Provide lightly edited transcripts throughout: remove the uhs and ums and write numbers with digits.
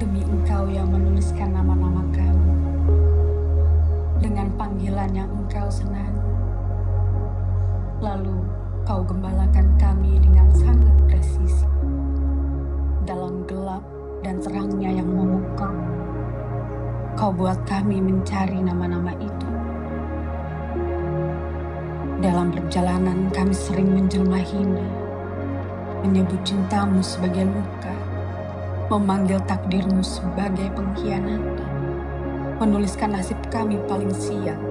Demi Engkau yang menuliskan nama-nama kami dengan panggilan yang Engkau senangi. Lalu Kau gembalakan kami dengan sangat presisi. Dalam gelap dan terangnya yang memukau, Kau buat kami mencari nama-nama itu. Dalam perjalanan kami sering menjelma hina, menyebut cintamu sebagai luka, memanggil takdirmu sebagai pengkhianatan, menuliskan nasib kami paling sial,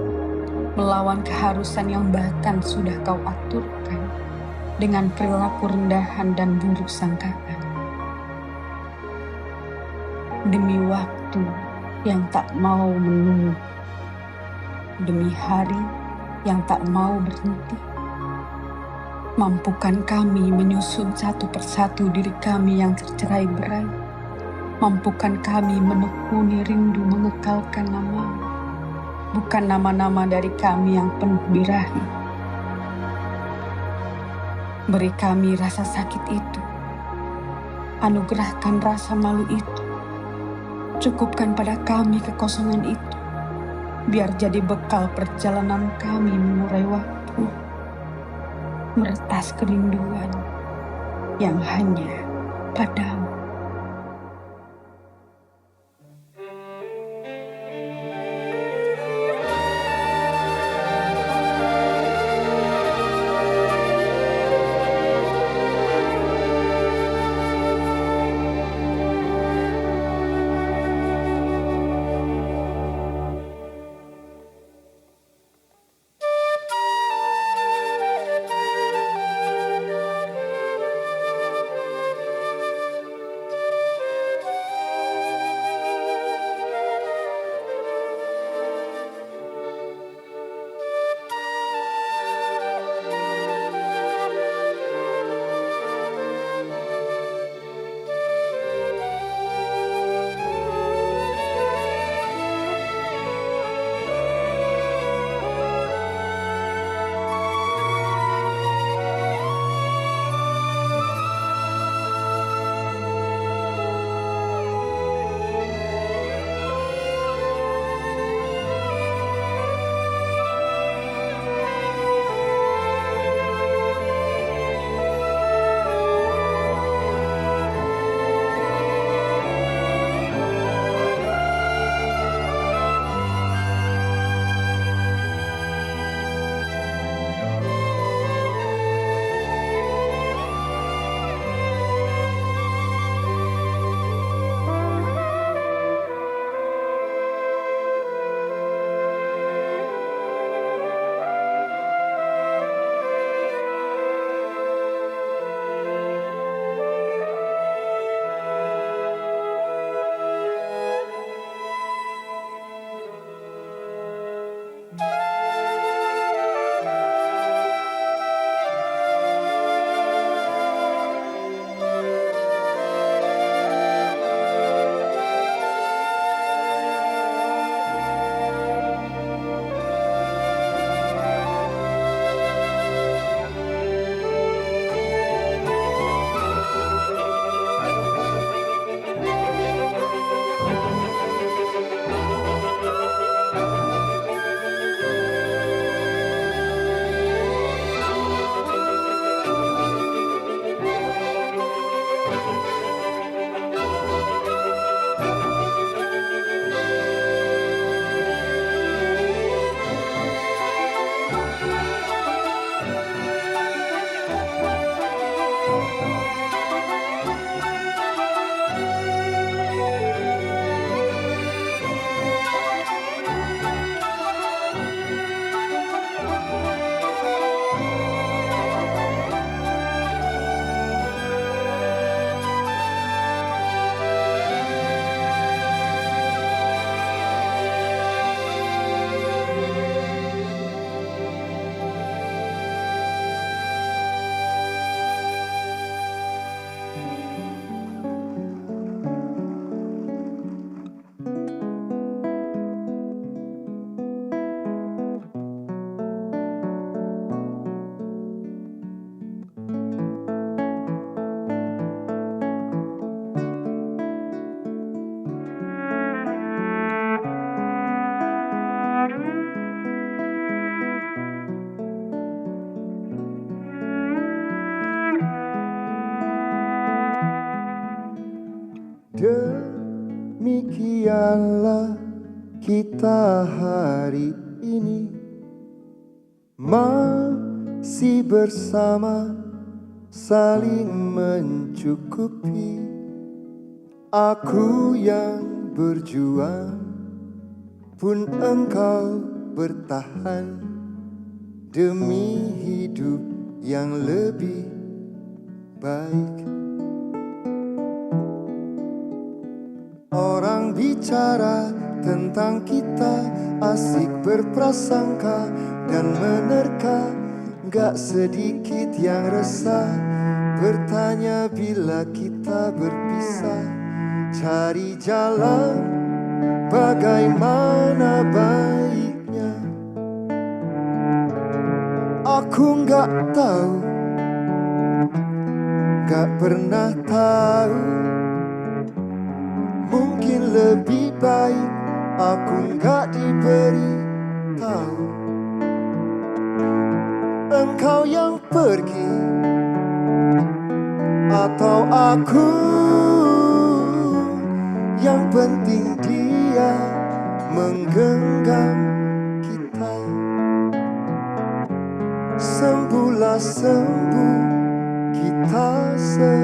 melawan keharusan yang bahkan sudah Kau aturkan dengan perilaku rendahan dan buruk sangkaan. Demi waktu yang tak mau menunggu, demi hari yang tak mau berhenti, mampukan kami menyusun satu persatu diri kami yang tercerai berai. Mampukan kami menekuni rindu mengekalkan nama-Mu, bukan nama-nama dari kami yang penuh birahi. Beri kami rasa sakit itu, anugerahkan rasa malu itu, cukupkan pada kami kekosongan itu, biar jadi bekal perjalanan kami mengurai waktu, meretas kerinduan yang hanya padamu. Demikianlah kita hari ini masih bersama, saling mencukupi. Aku yang berjuang, pun engkau bertahan demi hidup yang lebih baik. Orang bicara tentang kita, asik berprasangka dan menerka. Gak sedikit yang resah, bertanya bila kita berpisah. Cari jalan bagaimana baiknya. Aku gak tahu, gak pernah tahu. Mungkin lebih baik aku gak diberi tahu. Engkau yang pergi atau aku, yang penting dia menggenggam kita. Sembuhlah sembuh kita semua.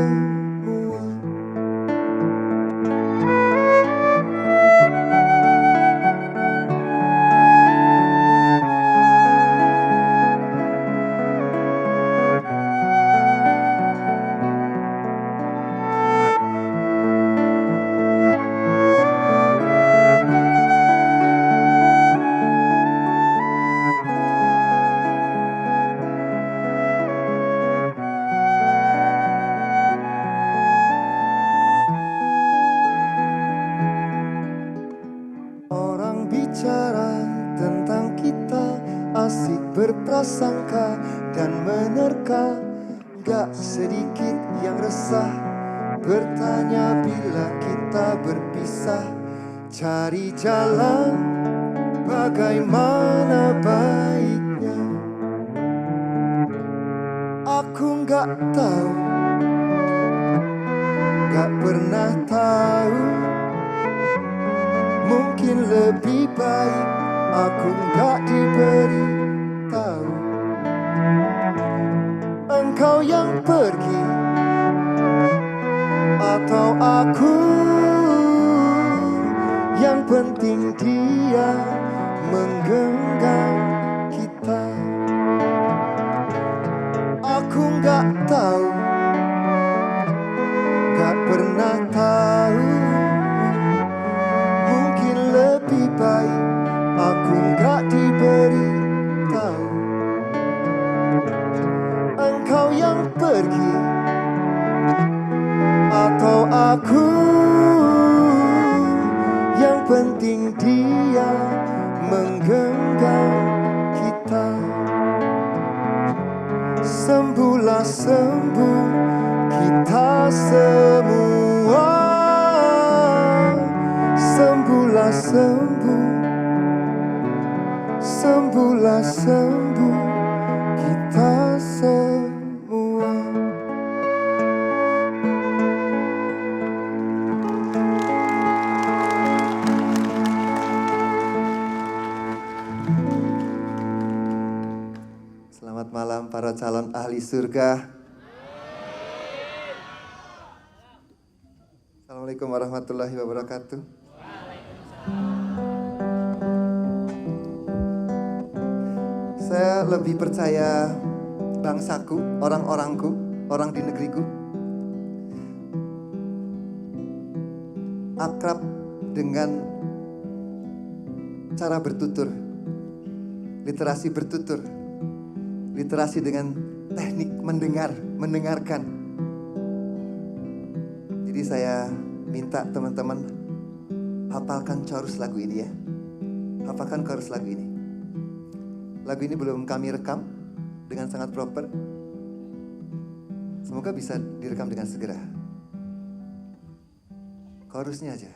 Orang bicara tentang kita, asik berprasangka dan menerka. Gak sedikit yang resah, bertanya bila kita berpisah. Cari jalan bagaimana baiknya. Aku gak tahu, gak pernah tahu. Mungkin lebih baik aku gak diberi tahu. Engkau yang pergi atau aku, yang penting dia menggenggam kita. Aku gak tahu, gak pernah tahu. Lebih baik aku gak diberi tahu. Engkau yang pergi atau aku, yang penting dia menggenggam kita. Sembuhlah sembuh kita semua. Sembuhlah sembuh, sembuhlah sembuh kita semua. Selamat malam para calon ahli surga. Assalamualaikum warahmatullahi wabarakatuh. Saya lebih percaya bangsaku, orang-orangku, orang di negeriku akrab dengan cara bertutur, literasi bertutur, literasi dengan teknik mendengarkan. Jadi saya minta teman-teman hafalkan chorus lagu ini ya. Hafalkan chorus lagu ini. Lagu ini belum kami rekam dengan sangat proper. Semoga bisa direkam dengan segera. Chorusnya aja.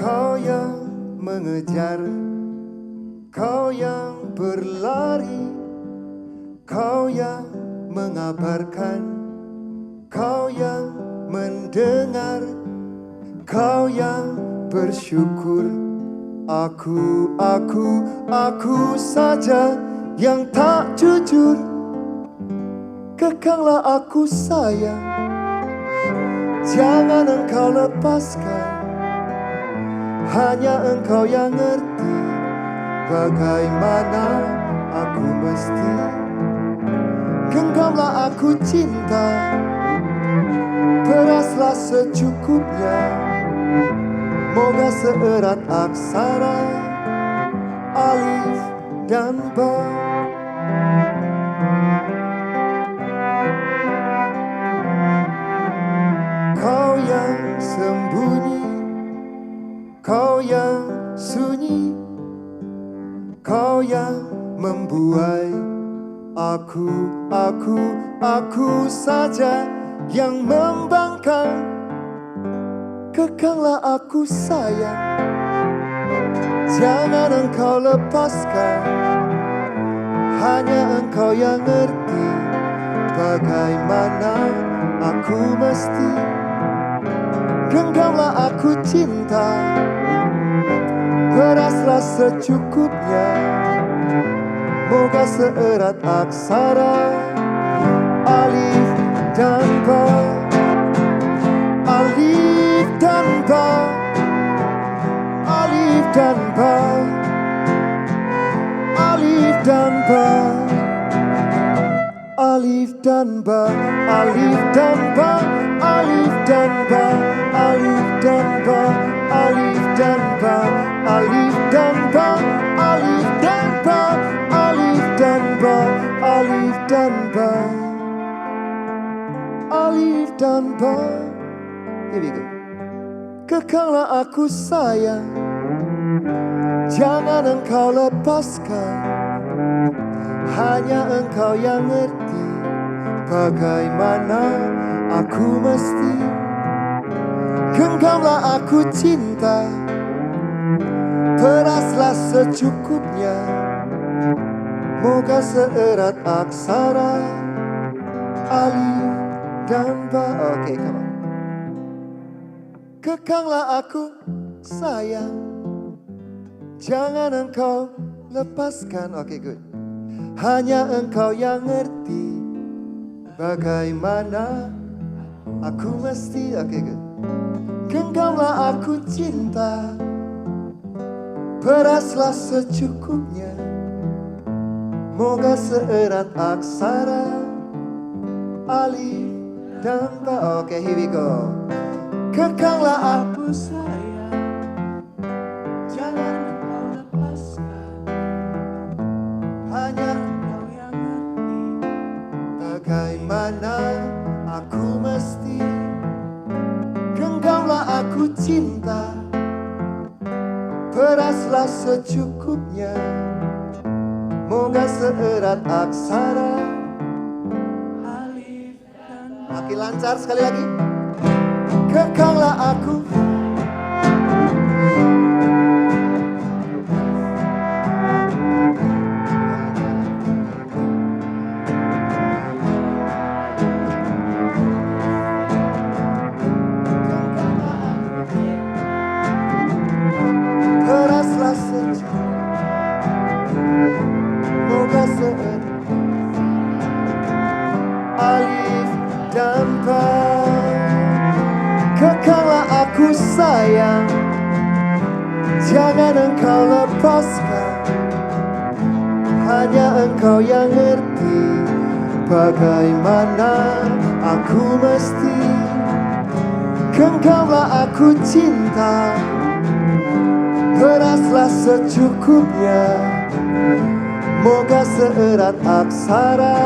Kau yang mengejar, kau yang berlari, kau yang mengabarkan, kau yang mendengar, kau yang bersyukur. Aku saja yang tak jujur. Kekanglah aku sayang, jangan engkau lepaskan. Hanya engkau yang ngerti bagaimana aku mesti. Genggamlah aku cinta, peraslah secukupnya. Moga seerat aksara alif dan ba. Kau yang sembunyi, kau yang sunyi, kau yang membuai. Aku saja yang membangkang. Kekanglah aku sayang, jangan engkau lepaskan. Hanya engkau yang ngerti bagaimana aku mesti. Genggamlah aku cinta, peraslah secukupnya. Moga seerat aksara alif dan ba. Alif dan ba, alif dan ba, alif dan ba, alif dan ba, alif dan ba, alif dan ba, alif dan ba, alif dan ba, alif dan ba, alif dan ba, alif dan ba, alif dan ba, alif dan ba. Here we go. Kekanglah aku sayang, jangan engkau lepaskan. Hanya engkau yang ngerti bagaimana aku mesti. Genggamlah aku cinta, peraslah secukupnya. Moga seerat aksara alif dan ba. Oke, come on. Kekanglah aku sayang, jangan engkau lepaskan. Oke, good. Hanya engkau yang ngerti bagaimana aku mesti. Oke, good. Genggamlah aku cinta, peraslah secukupnya. Moga seerat aksara alif dan ba. Oke, here we go. Kekanglah aku sayang, jangan engkau lepaskan. Hanya engkau yang ngerti bagaimana aku mesti. Genggamlah aku cinta, peraslah secukupnya. Moga seerat aksara alif dan ba. Makin lancar sekali lagi. Kekanglah aku, peraslah secukupnya. Moga seerat alif dan ba. Kekanglah aku sayang, jangan engkau lepaskan. Hanya engkau yang ngerti bagaimana aku mesti. Genggamlah aku cinta, peraslah secukupnya. Moga seerat aksara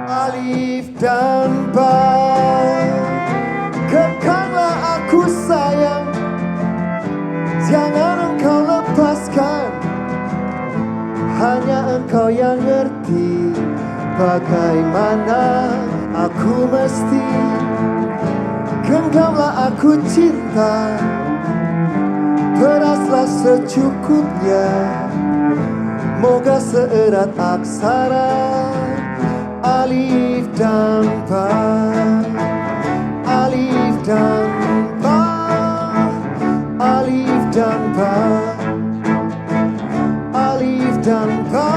alif dan ba. Kekanglah aku sayang, jangan engkau lepaskan. Hanya engkau yang ngerti bagaimana aku mesti. Genggamlah aku cinta, Beraslah secukupnya, moga seerat aksara alif dan ba, alif dan ba, alif dan ba, alif dan ba,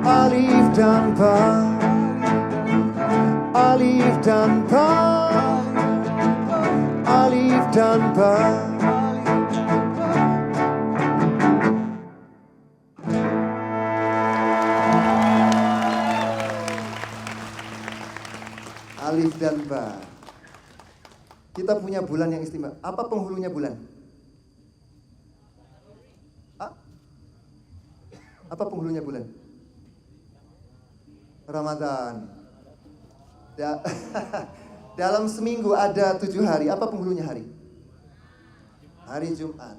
alif dan ba, alif dan ba, alif dan ba. Alif dan ba. Kita punya bulan yang istimewa. Apa penghulunya bulan? Apa penghulunya bulan? Ramadan. Dalam seminggu ada 7 hari. Apa penghulunya hari? Hari Jumat.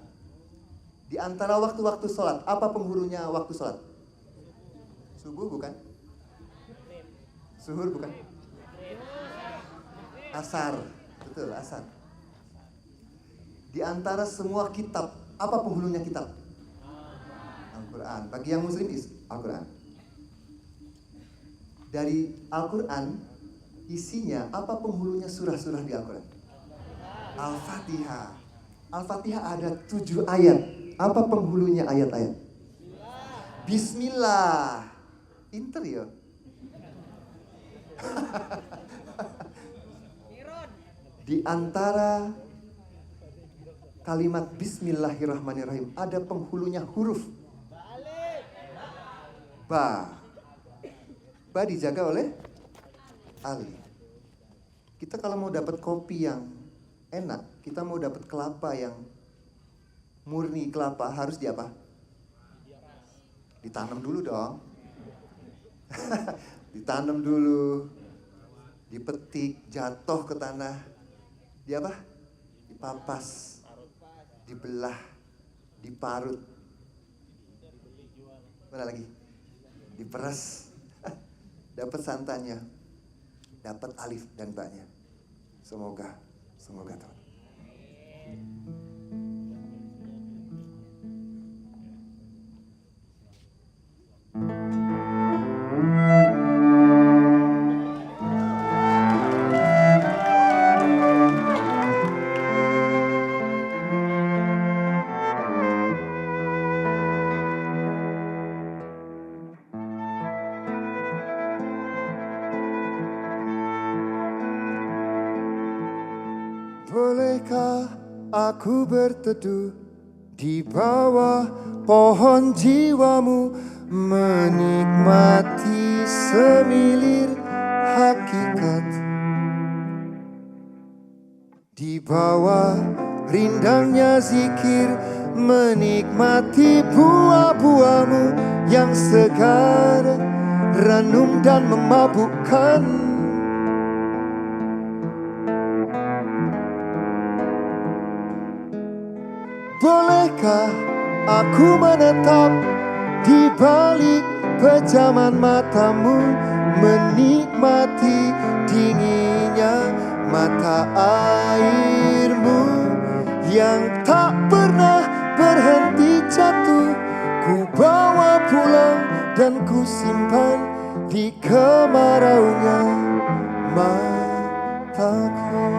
Di antara waktu-waktu sholat, apa penghulunya waktu sholat? Subuh bukan? Zuhur bukan? Asar, betul, asar. Di antara semua kitab, apa penghulunya kitab? Al-Quran. Bagi yang muslim, Al-Quran. Dari Al-Quran, isinya apa penghulunya surah-surah di Al-Quran? Al-Fatihah. Al-Fatihah ada 7 ayat. Apa penghulunya ayat-ayat? Bismillah. Pinter ya? Di antara kalimat Bismillahirrahmanirrahim ada penghulunya huruf ba. Ba dijaga oleh alif. Kita kalau mau dapat kopi yang enak, kita mau dapat kelapa yang murni kelapa, harus di apa? Ditanam dulu dong. Ditanam dulu, dipetik, jatuh ke tanah. Di apa? Dipapas, dibelah, diparut. Mana lagi? Diperas. Dapat santannya, dapat alif dan ba-nya. Semoga Tuhan. Bolehkah aku berteduh di bawah pohon jiwamu, menikmati semilir hakikat, di bawah rindangnya zikir, menikmati buah-buahmu yang segar, ranum dan memabukkan. Bolehkah aku menetap di balik pejaman matamu, menikmati dinginnya mata airmu yang tak pernah berhenti jatuh. Ku bawa pulang dan ku simpan di kemaraunya mataku.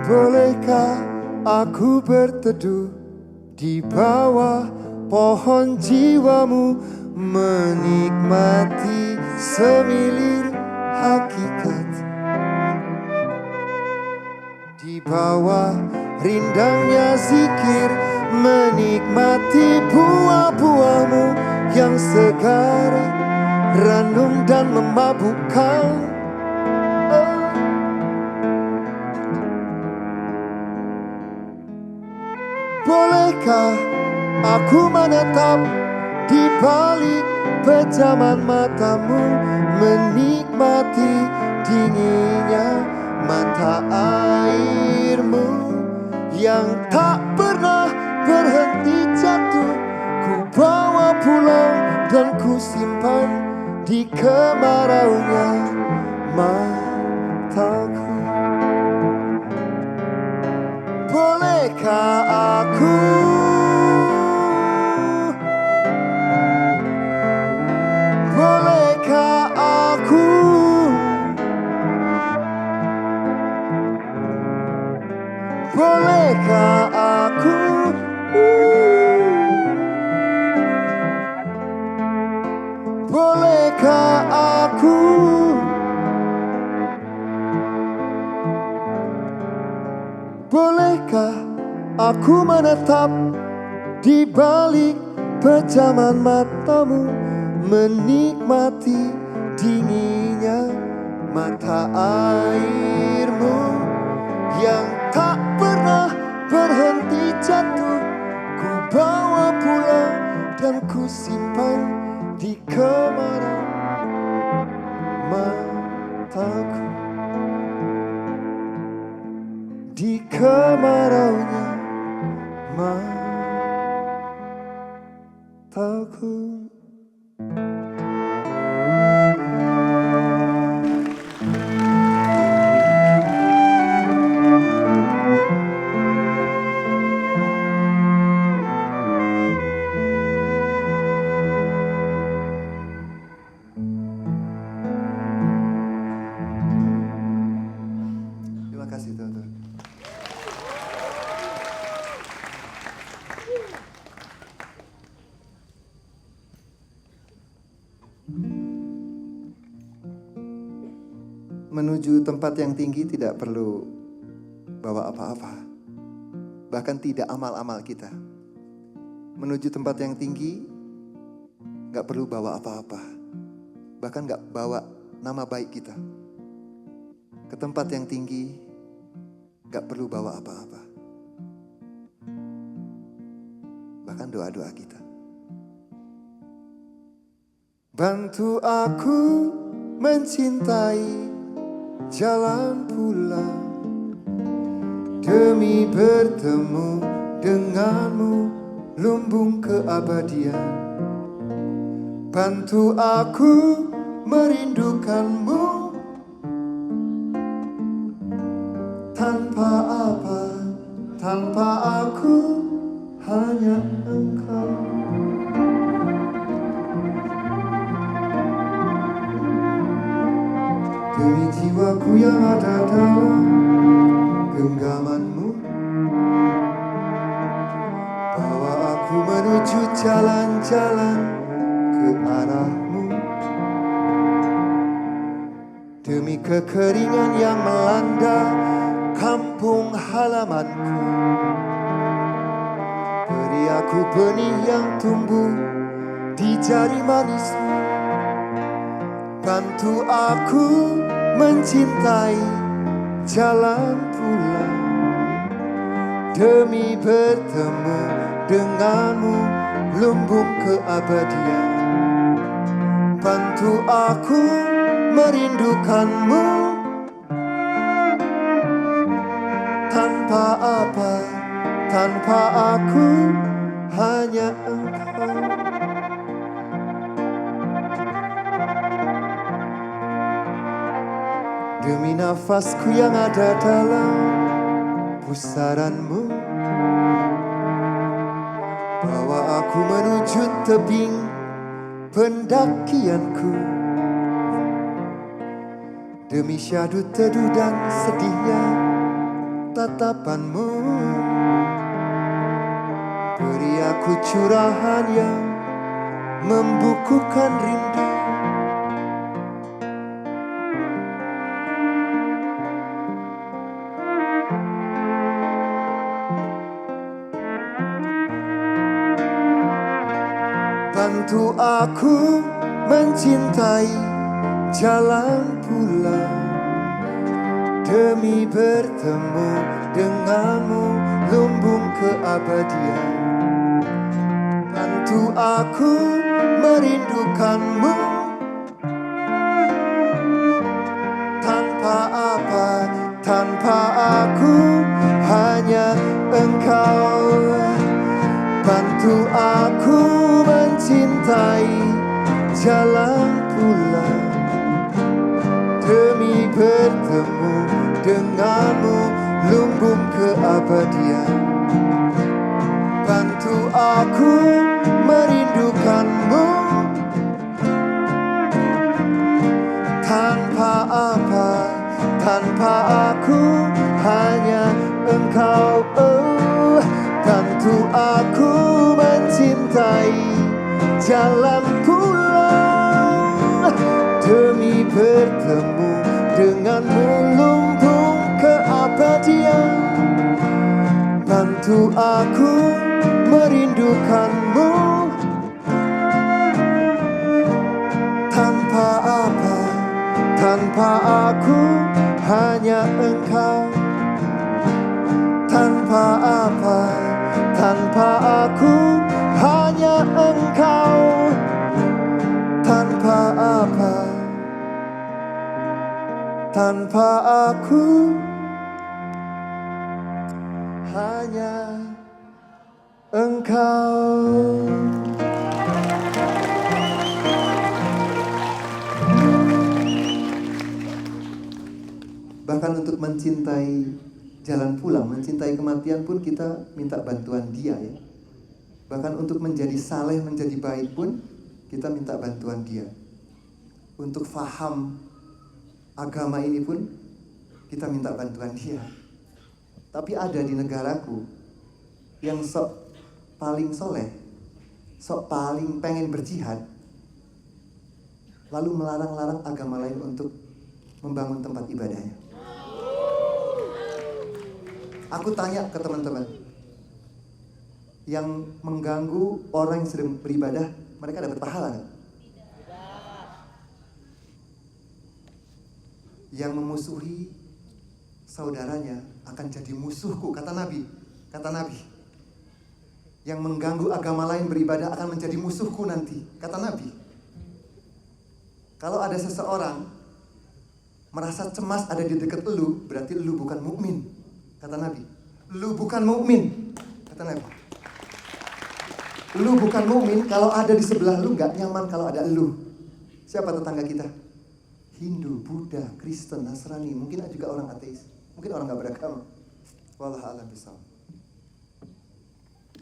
Bolehkah aku berteduh di bawah pohon jiwamu, menikmati semilir hakikat, di bawah rindangnya zikir, menikmati buah-buahmu yang segar, ranum dan memabukkan. Bolehkah aku menetap di balik pejaman matamu, menikmati dinginnya mata airmu yang tak pernah berhenti jatuh. Ku bawa pulang dan ku simpan di kemaraunya Aku menetap di balik pejaman matamu, menikmati dinginnya mata airmu yang tak pernah berhenti jatuh. Ku bawa pulang dan ku simpan di kemarau mataku, di kemaraunya mataku. Terima kasih teman-teman. Menuju tempat yang tinggi tidak perlu bawa apa-apa, bahkan tidak amal-amal kita. Menuju tempat yang tinggi gak perlu bawa apa-apa, bahkan gak bawa nama baik kita. Ke tempat yang tinggi gak perlu bawa apa-apa, bahkan doa-doa kita. Bantu aku mencintai jalan pulang demi bertemu denganmu, lumbung keabadian. Bantu aku merindukanmu tanpa apa, tanpa aku, hanya engkau. Demi jiwaku yang ada dalam genggamanmu, bawa aku menuju jalan-jalan ke arahmu. Demi kekeringan yang melanda kampung halamanku, beri aku benih yang tumbuh di jari manismu. Bantu aku mencintai jalan pulang demi bertemu denganmu, lumbung keabadian. Bantu aku merindukanmu tanpa apa, tanpa aku, hanya engkau. Demi nafasku yang ada dalam pusaranmu, bawa aku menuju tebing pendakianku. Demi syahdu teduh dan sedihnya tatapanmu, beri aku curahan yang membukukan rindu. Bantu aku mencintai jalan pulang demi bertemu denganmu, lumbung keabadian. Bantu aku merindukanmu tanpa apa, tanpa aku, hanya engkau. Bantu aku mencintai jalan pulang demi bertemu denganmu, lumbung keabadian. Bantu aku merindukanmu tanpa apa, tanpa aku, hanya engkau. Oh, bantu aku mencintai jalan pulang demi bertemu denganmu, lumbung keabadian. Bantu waktu aku merindukanmu. Tanpa apa, tanpa aku, hanya engkau. Tanpa apa, tanpa aku, hanya engkau. Tanpa apa, tanpa aku, hanya engkau. Bahkan untuk mencintai jalan pulang, mencintai kematian pun kita minta bantuan Dia ya. Bahkan untuk menjadi saleh, menjadi baik pun kita minta bantuan Dia. Untuk faham agama ini pun kita minta bantuan Dia. Tapi ada di negaraku yang sok paling soleh, sok paling pengen berjihad, lalu melarang-larang agama lain untuk membangun tempat ibadahnya. Aku tanya ke teman-teman, yang mengganggu orang yang sedang beribadah, mereka dapat pahala nggak? Yang memusuhi saudaranya akan jadi musuhku, kata Nabi. Kata Nabi. Yang mengganggu agama lain beribadah akan menjadi musuhku nanti, kata Nabi. Kalau ada seseorang merasa cemas ada di dekat elu, berarti elu bukan mukmin, kata Nabi. Elu bukan mukmin, kata Nabi. Elu bukan mukmin kalau ada di sebelah elu, nggak nyaman kalau ada elu. Siapa tetangga kita? Hindu, Buddha, Kristen, Nasrani, mungkin juga orang ateis, mungkin orang nggak beragama. Wallahu a'lam bishawab.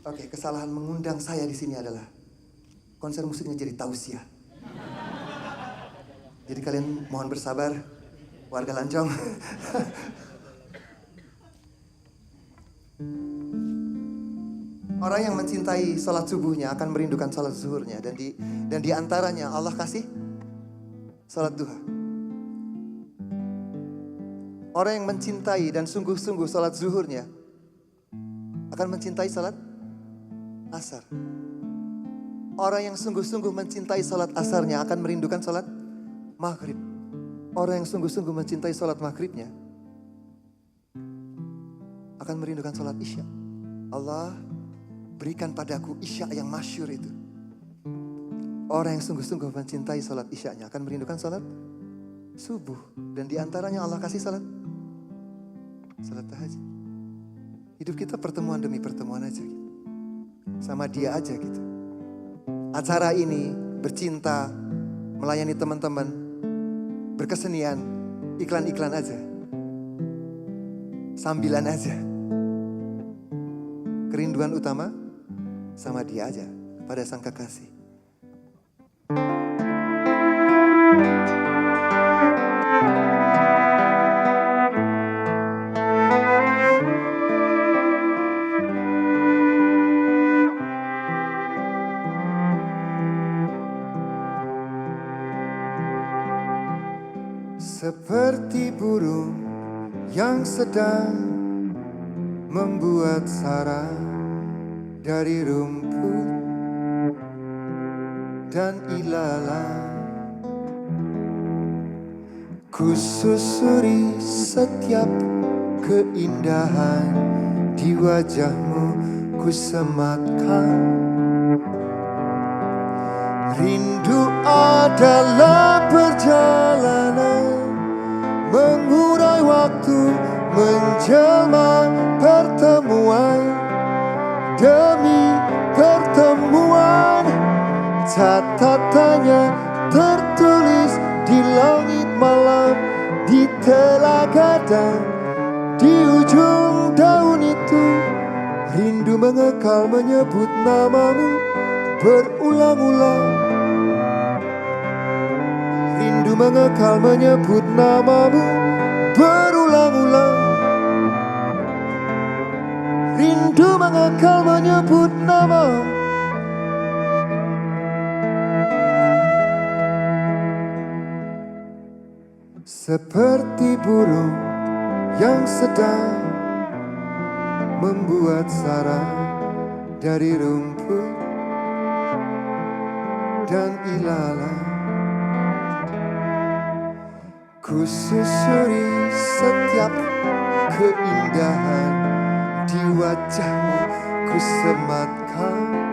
Oke, kesalahan mengundang saya di sini adalah konser musiknya jadi tausiah. Jadi kalian mohon bersabar, warga Lancong. Orang yang mencintai sholat subuhnya akan merindukan sholat zuhurnya, dan di antaranya Allah kasih sholat duha. Orang yang mencintai dan sungguh-sungguh sholat zuhurnya akan mencintai sholat asar. Orang yang sungguh-sungguh mencintai sholat asarnya akan merindukan sholat maghrib. Orang yang sungguh-sungguh mencintai sholat maghribnya akan merindukan sholat isya. Allah, berikan padaku isya yang masyhur itu. Orang yang sungguh-sungguh mencintai sholat isyanya akan merindukan sholat subuh. Dan di antaranya Allah kasih sholat tahajud. Hidup kita pertemuan demi pertemuan aja gitu. Sama Dia aja gitu. Acara ini bercinta, melayani teman-teman, berkesenian, iklan-iklan aja, sambilan aja. Kerinduan utama sama Dia aja, pada Sang Kekasih. Seperti burung yang sedang membuat sarang dari rumput dan ilalang, ku susuri setiap keindahan di wajahmu, ku sematkan. Rindu adalah perjalanan, mengurai waktu, menjelma pertemuan demi pertemuan. Catatannya tertulis di langit malam, di telaga dan di ujung daun itu. Rindu mengekal menyebut namamu berulang-ulang. Rindu mengekal menyebut namamu berulang-ulang. Rindu mengekal menyebut namamu. Seperti burung yang sedang membuat sarang dari rumput dan ilalang. Ku susuri setiap keindahan di wajahmu, ku sematkan.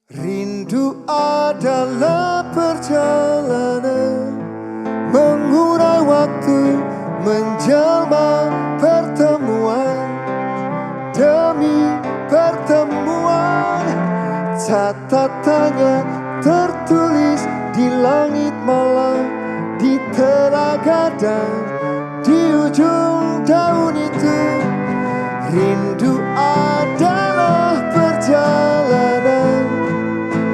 Rindu adalah perjalanan mengurai waktu, menjelma pertemuan demi pertemuan. Catatannya tertulis di langit malam, di telaga dan di ujung daun itu. Rindu adalah perjalanan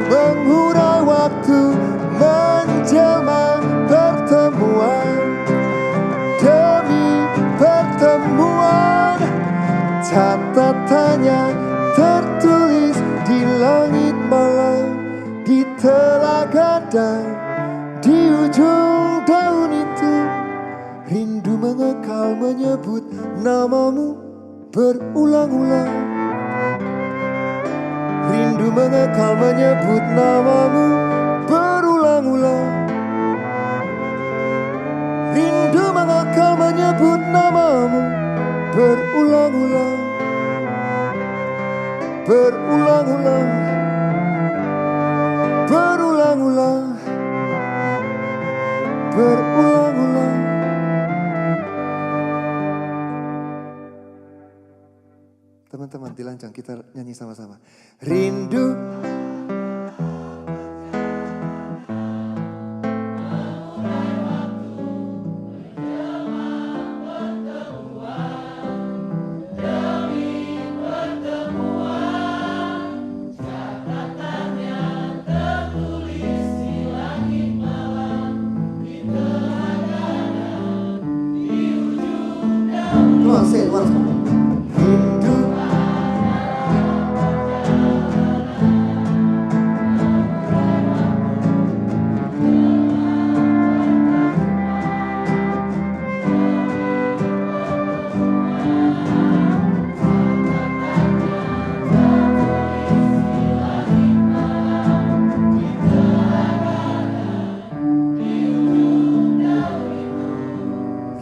mengurai waktu, menjelma pertemuan demi pertemuan. Catatannya tertulis di langit malam, di telaga dan di ujung daun itu. Rindu mengekal menyebut namamu berulang-ulang. Rindu mengekal menyebut namamu berulang-ulang. Rindu mengekal menyebut namamu berulang-ulang. Berulang-ulang. Berulang-ulang. Berulang-ulang. Teman-teman dilancang, kita nyanyi sama-sama. Rindu. Come on, say it once more. Rindu.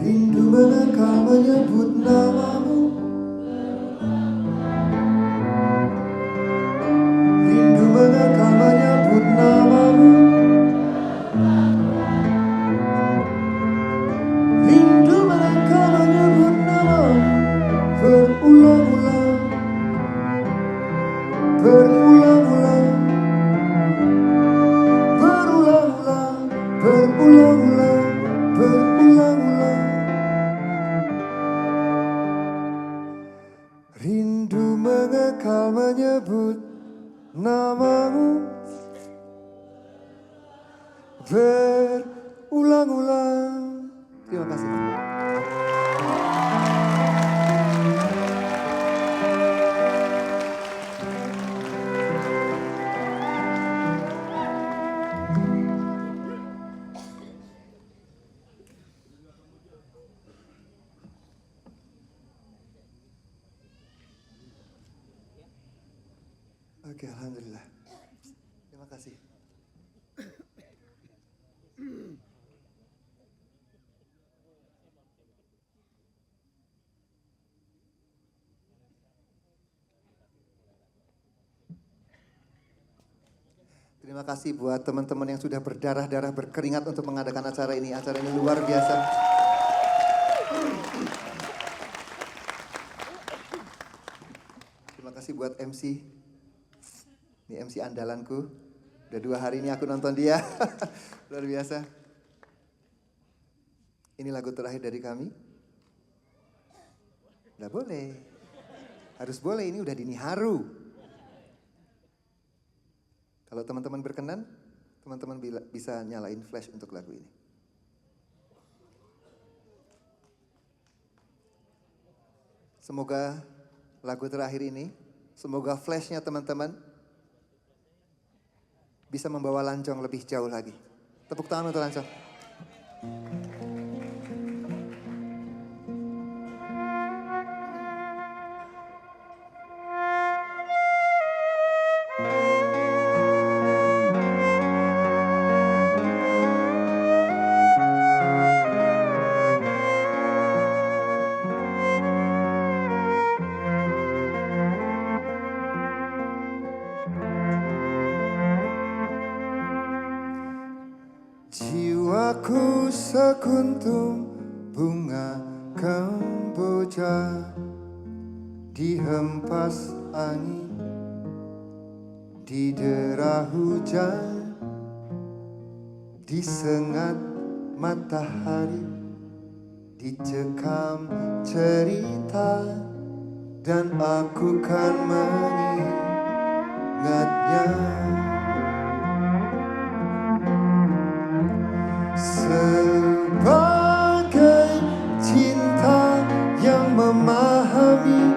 Rindu mengekal menyebut namamu. Rindu mengekal menyebut namamu. Rindu mengekal menyebut namamu. Berulang-ulang. Berulang-ulang. Berulang-ulang. Berulang-ulang. Berulang-ulang. Rindu mengekal menyebut namamu berulang-ulang. Terima kasih. Oke, alhamdulillah. Terima kasih. Terima kasih buat teman-teman yang sudah berdarah-darah berkeringat untuk mengadakan acara ini. Acara ini luar biasa. Terima kasih buat MC. Ini MC andalanku. Udah 2 hari ini aku nonton dia. Luar biasa. Ini lagu terakhir dari kami. Nggak boleh. Harus boleh, ini udah dini haru. Kalau teman-teman berkenan, teman-teman bisa nyalain flash untuk lagu ini. Semoga lagu terakhir ini, semoga flashnya teman-teman bisa membawa Lancong lebih jauh lagi. Tepuk tangan untuk Lancong. Jiwaku sekuntum bunga kemboja, dihempas angin, didera hujan, disengat matahari, dicekam cerita, dan aku kan mengingatnya. Sebagai cinta yang memahami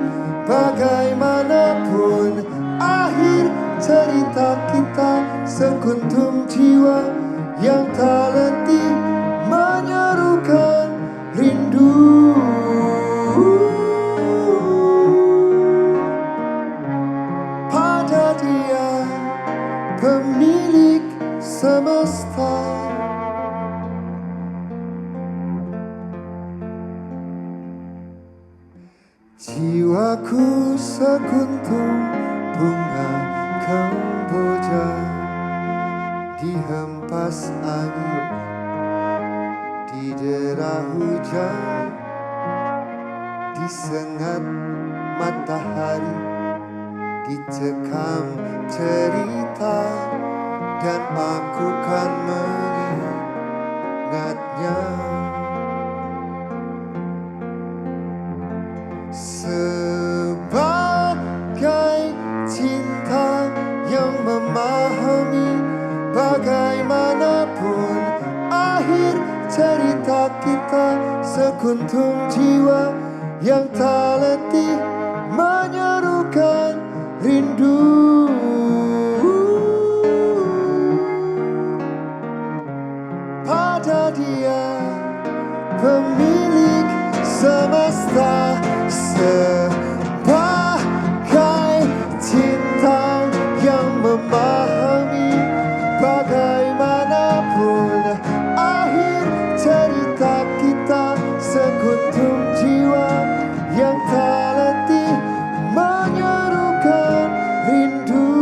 bagaimanapun akhir cerita kita, sekuntum jiwa yang tak letih menyerukan rindu. Pada dia pemilik semesta. Jiwaku sekuntum bunga kemboja, dihempas angin, didera hujan, disengat matahari, dicekam cerita, dan aku kan mengingatnya. Sebagai cinta yang memahami bagaimanapun akhir cerita kita, sekuntum jiwa yang tak letih menyerukan rindu. Pada dia pemilik semesta. Sebagai cinta yang memahami bagaimanapun akhir cerita kita, sekuntum jiwa yang tak letih menyerukan rindu.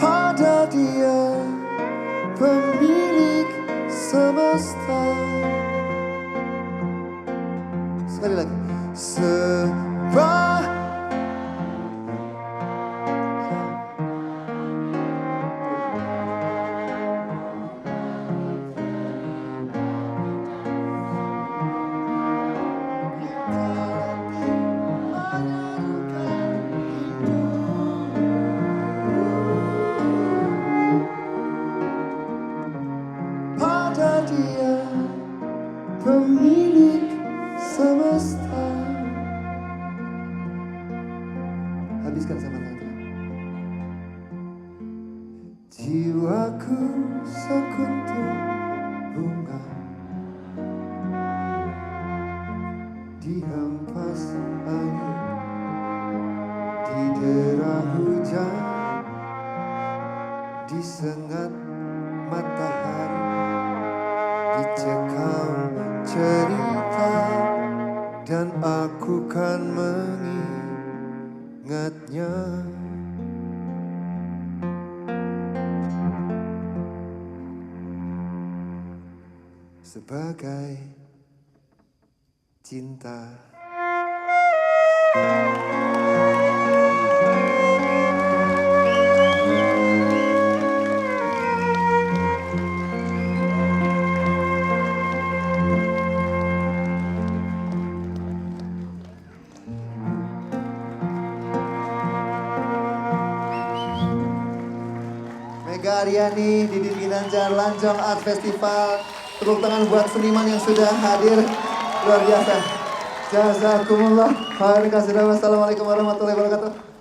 Pada dia pemilik semesta. Sekali lagi. Pada dia pemilik semesta. Habiskan sama lagi. Jiwaku sekuntum bunga, dihempas angin, didera hujan, disengat matahari, dicekam cerita, dan aku kan mengingatnya. Sebagai cinta. Mega Aryani, Didin Ginanjar, Lancong Art Festival. Tepuk tangan buat seniman yang sudah hadir. Luar biasa. Jazakumullah khairan katsiran. Wassalamualaikum warahmatullahi wabarakatuh.